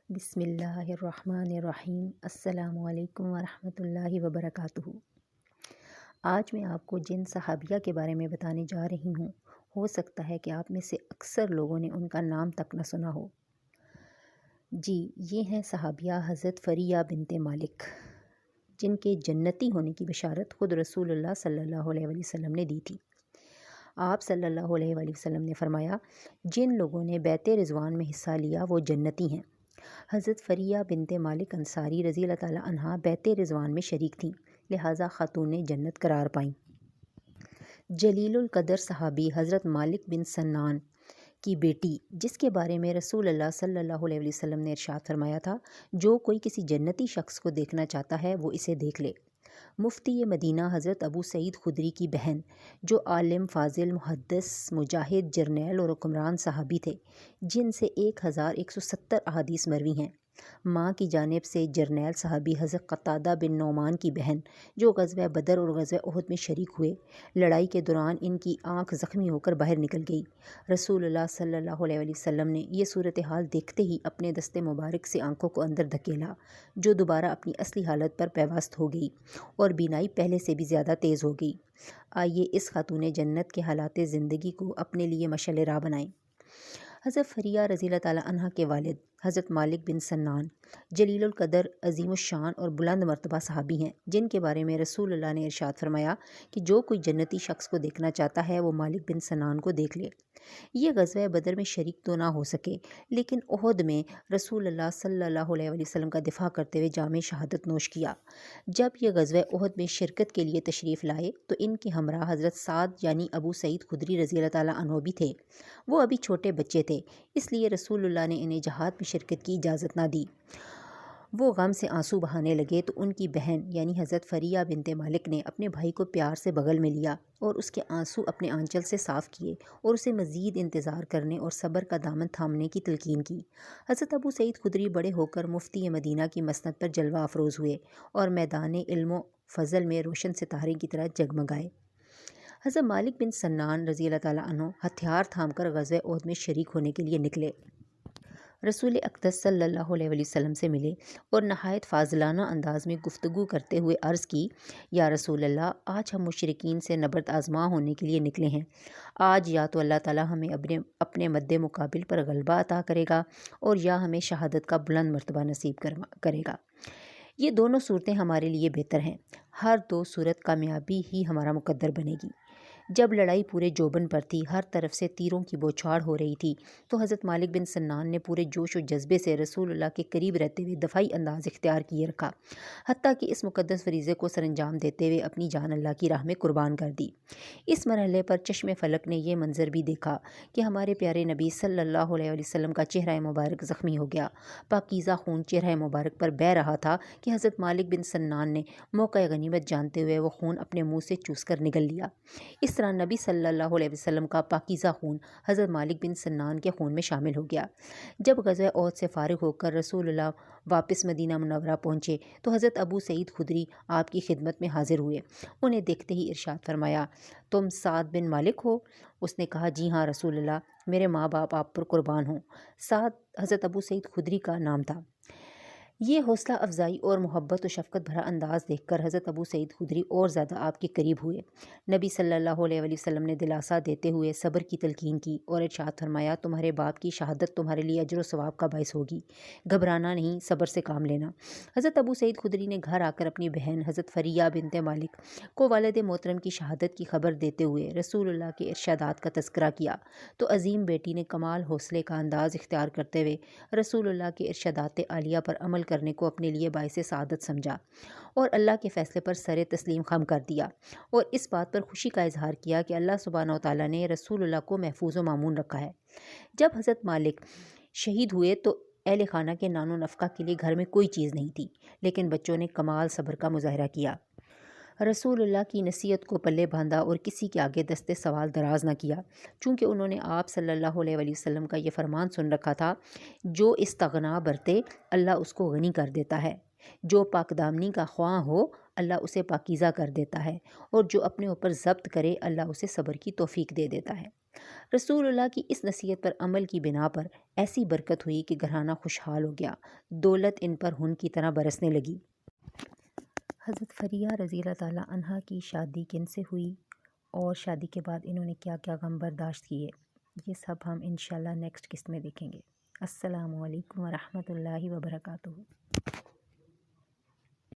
بسم اللہ الرحمن الرحیم۔ السلام علیکم ورحمۃ اللہ وبرکاتہ۔ آج میں آپ کو جن صحابیہ کے بارے میں بتانے جا رہی ہوں، ہو سکتا ہے کہ آپ میں سے اکثر لوگوں نے ان کا نام تک نہ سنا ہو۔ جی، یہ ہیں صحابیہ حضرت فریہ بنت مالک، جن کے جنتی ہونے کی بشارت خود رسول اللہ صلی اللہ علیہ وسلم نے دی تھی۔ آپ صلی اللہ علیہ وسلم نے فرمایا، جن لوگوں نے بیعت رضوان میں حصہ لیا وہ جنتی ہیں۔ حضرت فریہ بنت مالک انصاری رضی اللہ تعالیٰ عنہا بیعت رضوان میں شریک تھیں، لہٰذا خاتون جنت قرار پائیں۔ جلیل القدر صحابی حضرت مالک بن سنان کی بیٹی، جس کے بارے میں رسول اللہ صلی اللہ علیہ وسلم نے ارشاد فرمایا تھا، جو کوئی کسی جنتی شخص کو دیکھنا چاہتا ہے وہ اسے دیکھ لے۔ مفتی مدینہ حضرت ابو سعید خدری کی بہن، جو عالم، فاضل، محدث، مجاہد، جرنیل اور حکمران صحابی تھے، جن سے 1170 احادیث مروی ہیں۔ ماں کی جانب سے جرنیل صحابی حضرت قتادہ بن نعمان کی بہن، جو غزوہ بدر اور غزوہ احد میں شریک ہوئے، لڑائی کے دوران ان کی آنکھ زخمی ہو کر باہر نکل گئی۔ رسول اللہ صلی اللہ علیہ وسلم نے یہ صورتحال دیکھتے ہی اپنے دست مبارک سے آنکھوں کو اندر دھکیلا، جو دوبارہ اپنی اصلی حالت پر پیوست ہو گئی اور بینائی پہلے سے بھی زیادہ تیز ہو گئی۔ آئیے اس خاتون جنت کے حالات زندگی کو اپنے لیے مشعل راہ بنائیں۔ حضرت فریہ رضی اللہ تعالیٰ عنہ کے والد حضرت مالک بن سنان جلیل القدر، عظیم الشان اور بلند مرتبہ صحابی ہیں، جن کے بارے میں رسول اللہ نے ارشاد فرمایا کہ جو کوئی جنتی شخص کو دیکھنا چاہتا ہے وہ مالک بن سنان کو دیکھ لے۔ یہ غزوہ بدر میں شریک تو نہ ہو سکے، لیکن احد میں رسول اللہ صلی اللہ علیہ وسلم کا دفاع کرتے ہوئے جام شہادت نوش کیا۔ جب یہ غزوہ احد میں شرکت کے لیے تشریف لائے تو ان کے ہمراہ حضرت سعد یعنی ابو سعید خدری رضی اللہ تعالیٰ عنہ بھی تھے۔ وہ ابھی چھوٹے بچے تھے، اس لیے رسول اللہ نے انہیں جہاد میں شرکت کی اجازت نہ دی۔ وہ غم سے آنسو بہانے لگے تو ان کی بہن یعنی حضرت فریہ بنت مالک نے اپنے بھائی کو پیار سے بغل میں لیا اور اس کے آنسو اپنے آنچل سے صاف کیے اور اسے مزید انتظار کرنے اور صبر کا دامن تھامنے کی تلقین کی۔ حضرت ابو سعید خدری بڑے ہو کر مفتی مدینہ کی مسند پر جلوہ افروز ہوئے اور میدان علم و فضل میں روشن ستارے کی طرح جگمگائے۔ حضرت مالک بن سنان رضی اللہ تعالیٰ عنہ ہتھیار تھام کر غزوہ احد میں شریک ہونے کے لیے نکلے۔ رسول اقدس صلی اللہ علیہ وسلم سے ملے اور نہایت فاضلانہ انداز میں گفتگو کرتے ہوئے عرض کی، یا رسول اللہ، آج ہم مشرکین سے نبرد آزما ہونے کے لیے نکلے ہیں۔ آج یا تو اللہ تعالیٰ ہمیں اپنے مد مقابل پر غلبہ عطا کرے گا اور یا ہمیں شہادت کا بلند مرتبہ نصیب کرے گا۔ یہ دونوں صورتیں ہمارے لیے بہتر ہیں، ہر دو صورت کامیابی ہی ہمارا مقدر بنے گی۔ جب لڑائی پورے جوبن پر تھی، ہر طرف سے تیروں کی بوچھاڑ ہو رہی تھی، تو حضرت مالک بن سنان نے پورے جوش و جذبے سے رسول اللہ کے قریب رہتے ہوئے دفاعی انداز اختیار کیے رکھا، حتیٰ کہ اس مقدس فریضے کو سر انجام دیتے ہوئے اپنی جان اللہ کی راہ میں قربان کر دی۔ اس مرحلے پر چشم فلک نے یہ منظر بھی دیکھا کہ ہمارے پیارے نبی صلی اللہ علیہ وسلم کا چہرہ مبارک زخمی ہو گیا، پاکیزہ خون چہرہ مبارک پر بہہ رہا تھا کہ حضرت مالک بن سنان نے موقع غنیمت جانتے ہوئے وہ خون اپنے منہ سے چوس کر نگل لیا۔ اس طرح نبی صلی اللہ علیہ وسلم کا پاکیزہ خون حضرت مالک بن سنان کے خون میں شامل ہو گیا۔ جب غزوہ احد سے فارغ ہو کر رسول اللہ واپس مدینہ منورہ پہنچے تو حضرت ابو سعید خدری آپ کی خدمت میں حاضر ہوئے۔ انہیں دیکھتے ہی ارشاد فرمایا، تم سعد بن مالک ہو؟ اس نے کہا، جی ہاں رسول اللہ، میرے ماں باپ آپ پر قربان ہوں۔ سعد حضرت ابو سعید خدری کا نام تھا۔ یہ حوصلہ افزائی اور محبت و شفقت بھرا انداز دیکھ کر حضرت ابو سعید خدری اور زیادہ آپ کے قریب ہوئے۔ نبی صلی اللہ علیہ وسلم نے دلاسا دیتے ہوئے صبر کی تلقین کی اور ارشاد فرمایا، تمہارے باپ کی شہادت تمہارے لیے اجر و ثواب کا باعث ہوگی، گھبرانا نہیں، صبر سے کام لینا۔ حضرت ابو سعید خدری نے گھر آ کر اپنی بہن حضرت فریہ بنت مالک کو والد محترم کی شہادت کی خبر دیتے ہوئے رسول اللہ کے ارشادات کا تذکرہ کیا تو عظیم بیٹی نے کمال حوصلے کا انداز اختیار کرتے ہوئے رسول اللہ کے ارشادات عالیہ پر عمل کرنے کو اپنے لیے باعث سعادت سمجھا اور اللہ کے فیصلے پر سر تسلیم خم کر دیا اور اس بات پر خوشی کا اظہار کیا کہ اللہ سبحانہ و تعالیٰ نے رسول اللہ کو محفوظ و مامون رکھا ہے۔ جب حضرت مالک شہید ہوئے تو اہل خانہ کے نان و نفقہ کے لیے گھر میں کوئی چیز نہیں تھی، لیکن بچوں نے کمال صبر کا مظاہرہ کیا، رسول اللہ کی نصیحت کو پلے باندھا اور کسی کے آگے دست سوال دراز نہ کیا، چونکہ انہوں نے آپ صلی اللہ علیہ وسلم کا یہ فرمان سن رکھا تھا، جو استغنا برتے اللہ اس کو غنی کر دیتا ہے، جو پاک دامنی کا خواہاں ہو اللہ اسے پاکیزہ کر دیتا ہے، اور جو اپنے اوپر ضبط کرے اللہ اسے صبر کی توفیق دے دیتا ہے۔ رسول اللہ کی اس نصیحت پر عمل کی بنا پر ایسی برکت ہوئی کہ گھرانہ خوشحال ہو گیا، دولت ان پر ہن کی طرح برسنے لگی۔ حضرت فریہ رضی اللہ تعالیٰ عنہ کی شادی کن سے ہوئی اور شادی کے بعد انہوں نے کیا کیا غم برداشت کیے، یہ سب ہم انشاءاللہ نیکسٹ قسط میں دیکھیں گے۔ السلام علیکم ورحمۃ اللہ وبرکاتہ۔